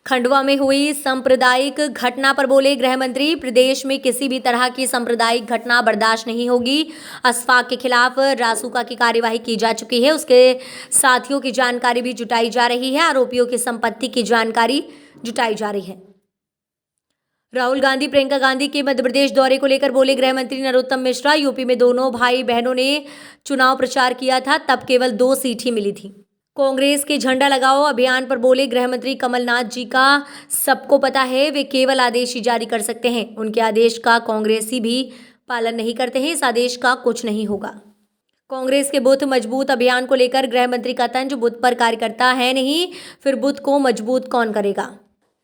खंडवा में हुई सांप्रदायिक घटना पर बोले गृह मंत्री, प्रदेश में किसी भी तरह की सांप्रदायिक घटना बर्दाश्त नहीं होगी। अशफाक के खिलाफ रासुका की कार्यवाही की जा चुकी है, उसके साथियों की जानकारी भी जुटाई जा रही है, आरोपियों की संपत्ति की जानकारी जुटाई जा रही है। राहुल गांधी प्रियंका गांधी के मध्य प्रदेश दौरे को लेकर बोले गृह मंत्री नरोत्तम मिश्रा, यूपी में दोनों भाई बहनों ने चुनाव प्रचार किया था, तब केवल 2 सीट ही मिली थी। कांग्रेस के झंडा लगाओ अभियान पर बोले गृह मंत्री, कमलनाथ जी का सबको पता है, वे केवल आदेश ही जारी कर सकते हैं, उनके आदेश का कांग्रेसी भी पालन नहीं करते हैं, इस आदेश का कुछ नहीं होगा। कांग्रेस के बूथ मजबूत अभियान को लेकर गृह मंत्री का तंज, बूथ पर कार्यकर्ता है नहीं, फिर बूथ को मजबूत कौन करेगा।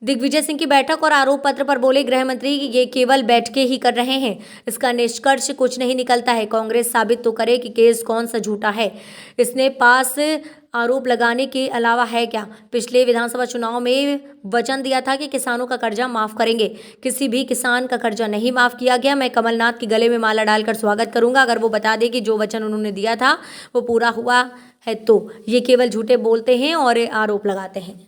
दिग्विजय सिंह की बैठक और आरोप पत्र पर बोले गृह मंत्री, ये केवल बैठके ही कर रहे हैं, इसका निष्कर्ष कुछ नहीं निकलता है। कांग्रेस साबित तो करे कि केस कौन सा झूठा है, इसने पास आरोप लगाने के अलावा है क्या। पिछले विधानसभा चुनाव में वचन दिया था कि किसानों का कर्जा माफ करेंगे, किसी भी किसान का कर्जा नहीं माफ किया गया। मैं कमलनाथ के गले में माला डालकर स्वागत करूंगा अगर वो बता दे कि जो वचन उन्होंने दिया था वो पूरा हुआ है, तो ये केवल झूठे बोलते हैं और आरोप लगाते हैं।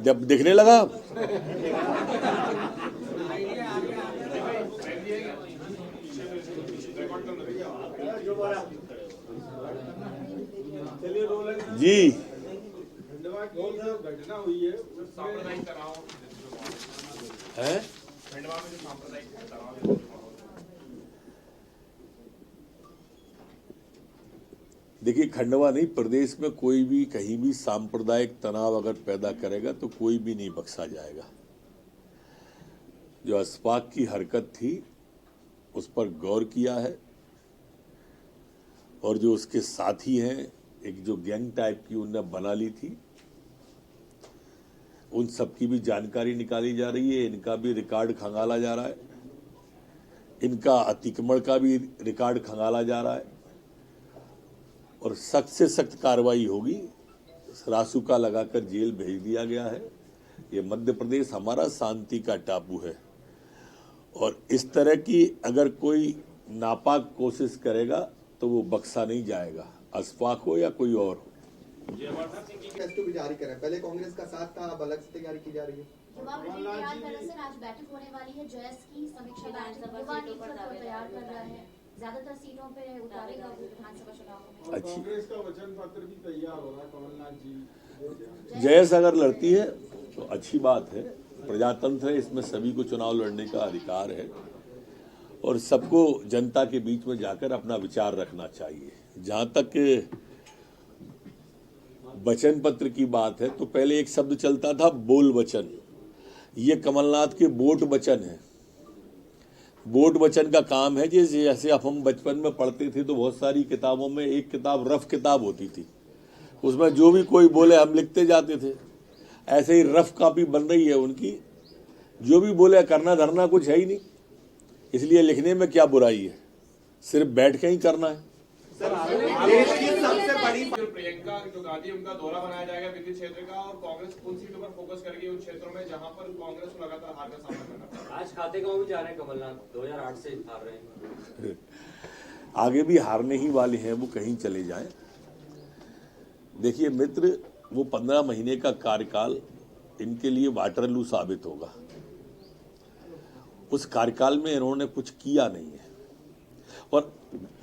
जब दिखने लगा जी घटना हुई है सांप्रदायिक तनाव है। खंडवा में जो सांप्रदायिक तनाव देखिए, खंडवा नहीं, प्रदेश में कोई भी कहीं भी सांप्रदायिक तनाव अगर पैदा करेगा तो कोई भी नहीं बख्शा जाएगा। जो अशफाक की हरकत थी उस पर गौर किया है, और जो उसके साथी हैं, एक जो गैंग टाइप की उनने बना ली थी, उन सबकी भी जानकारी निकाली जा रही है। इनका भी रिकॉर्ड खंगाला जा रहा है, इनका अतिक्रमण का भी रिकॉर्ड खंगाला जा रहा है, और सख्त से सख्त कार्रवाई होगी। रासुका लगाकर जेल भेज दिया गया है। ये मध्य प्रदेश हमारा शांति का टापू है, और इस तरह की अगर कोई नापाक कोशिश करेगा तो वो बख्शा नहीं जाएगा, अशफाक हो या कोई और हो। भी जारी करें, पहले कांग्रेस का साथ था, अब अलग से तैयारी की जा रही है। आज बैठक होने वाली है, जयस की समीक्षा तैयार कर रहा है, ज्यादातर सीटों पे उतारेगा विधानसभा चुनाव में। कांग्रेस का वचन पत्र भी तैयार हो रहा है, कमलनाथ जी। जयस अगर लड़ती है तो अच्छी बात है, प्रजातंत्र है, इसमें सभी को चुनाव लड़ने का अधिकार है, और सबको जनता के बीच में जाकर अपना विचार रखना चाहिए। जहां तक वचन पत्र की बात है, तो पहले एक शब्द चलता था बोल वचन, ये कमलनाथ के बोट वचन है। बोट वचन का काम है, जैसे अब हम बचपन में पढ़ते थे तो बहुत सारी किताबों में एक किताब रफ किताब होती थी, उसमें जो भी कोई बोले हम लिखते जाते थे। ऐसे ही रफ कॉपी बन रही है उनकी, जो भी बोले करना धरना कुछ है ही नहीं, इसलिए लिखने में क्या बुराई है, सिर्फ बैठ के ही करना है। देश की सबसे बड़ी प्रियंका जो गांधी, उनका दौरा बनाया जाएगा विद्युत क्षेत्र का, और कांग्रेस उन सीटों पर फोकस करेगी उन क्षेत्रों में जहां पर कांग्रेस को लगातार हार का सामना करना पड़ा। आज खाते गांव भी जा रहे हैं कमलनाथ, 2008 से हार रहे हैं, आगे भी हारने ही वाले हैं, वो कहीं चले जाएं। देखिए मित्र, वो 15 महीने का कार्यकाल इनके लिए वाटरलू साबित होगा। उस कार्यकाल में इन्होंने कुछ किया नहीं है, और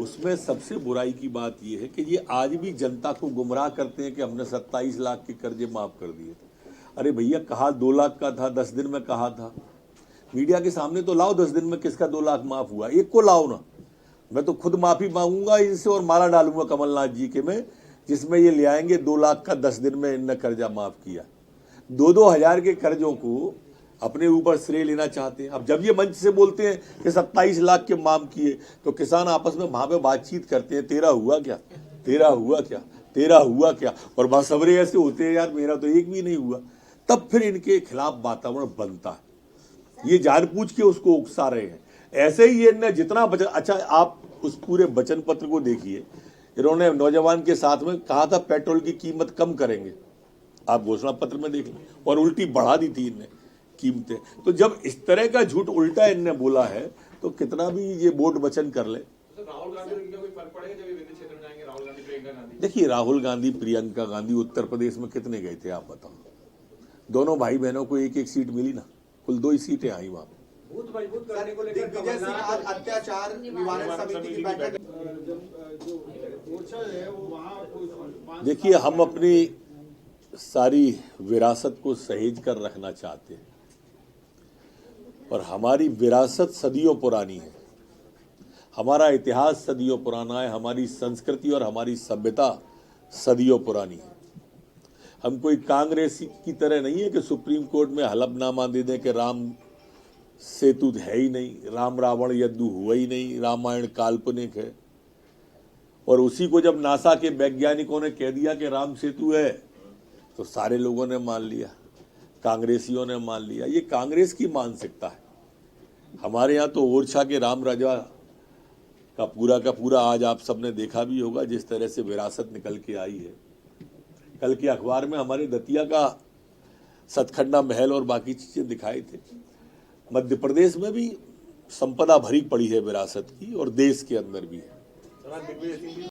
उसमें सबसे बुराई की बात यह है कि ये आज भी जनता को गुमराह करते हैं कि हमने 27 लाख के कर्जे माफ कर दिए। अरे भैया, कहा 2 लाख का था, 10 दिन में कहा था, मीडिया के सामने तो लाओ 10 दिन में किसका 2 लाख माफ हुआ, एक को लाओ ना। मैं तो खुद माफी मांगूंगा इनसे और माला डालूंगा कमलनाथ जी के में, जिसमें ये ले आएंगे 2 लाख का 10 दिन में इनने कर्जा माफ किया। 2-2 हजार के कर्जों को अपने ऊपर श्रेय लेना चाहते हैं। अब जब ये मंच से बोलते हैं कि 27 लाख के माफ किए, तो किसान आपस में वहां पे बातचीत करते हैं, तेरा हुआ क्या, तेरा हुआ क्या, तेरा हुआ क्या, और वहां सबरे ऐसे होते हैं, यार मेरा तो एक भी नहीं हुआ। तब फिर इनके खिलाफ वातावरण बनता है, ये जानबूझ के उसको उकसा रहे हैं। ऐसे ही ये जितना वचन, अच्छा आप उस पूरे वचन पत्र को देखिए, इन्होंने नौजवान के साथ में कहा था पेट्रोल की कीमत कम करेंगे, आप घोषणा पत्र में देख लें, और उल्टी बढ़ा दी थी इनने कीमतें। तो जब इस तरह का झूठ उल्टा इनने बोला है, तो कितना भी ये बोर्ड वचन कर ले। राहुल गांधी को कोई फर्क पड़ेगा जब ये विद्युत क्षेत्र में जाएंगे? राहुल गांधी प्रियंका गांधी? देखिए, राहुल गांधी, प्रियंका गांधी उत्तर प्रदेश में कितने गए थे आप बताओ? दोनों भाई बहनों को एक एक सीट मिली ना, कुल 2 ही सीटें आई वहां पे। बूथ मजबूत करने को लेकर दिग्विजय सिंह आज अत्याचार निवारण समिति की बैठक देखिए, हम अपनी सारी विरासत को सहेज कर रखना चाहते हैं और हमारी विरासत सदियों पुरानी है, हमारा इतिहास सदियों पुराना है, हमारी संस्कृति और हमारी सभ्यता सदियों पुरानी है। हम कोई कांग्रेस की तरह नहीं है कि सुप्रीम कोर्ट में हलफनामा दे दें कि राम सेतु है ही नहीं, राम रावण यद्दु हुआ ही नहीं, रामायण काल्पनिक है। और उसी को जब नासा के वैज्ञानिकों ने कह दिया कि राम सेतु है तो सारे लोगों ने मान लिया, कांग्रेसियों ने मान लिया। ये कांग्रेस की मानसिकता है। हमारे यहाँ तो ओरछा के राम राजा का पूरा आज आप सबने देखा भी होगा जिस तरह से विरासत निकल के आई है। कल के अखबार में हमारे दतिया का सतखंडा महल और बाकी चीजें दिखाई थे। मध्य प्रदेश में भी संपदा भरी पड़ी है विरासत की और देश के अंदर भी है।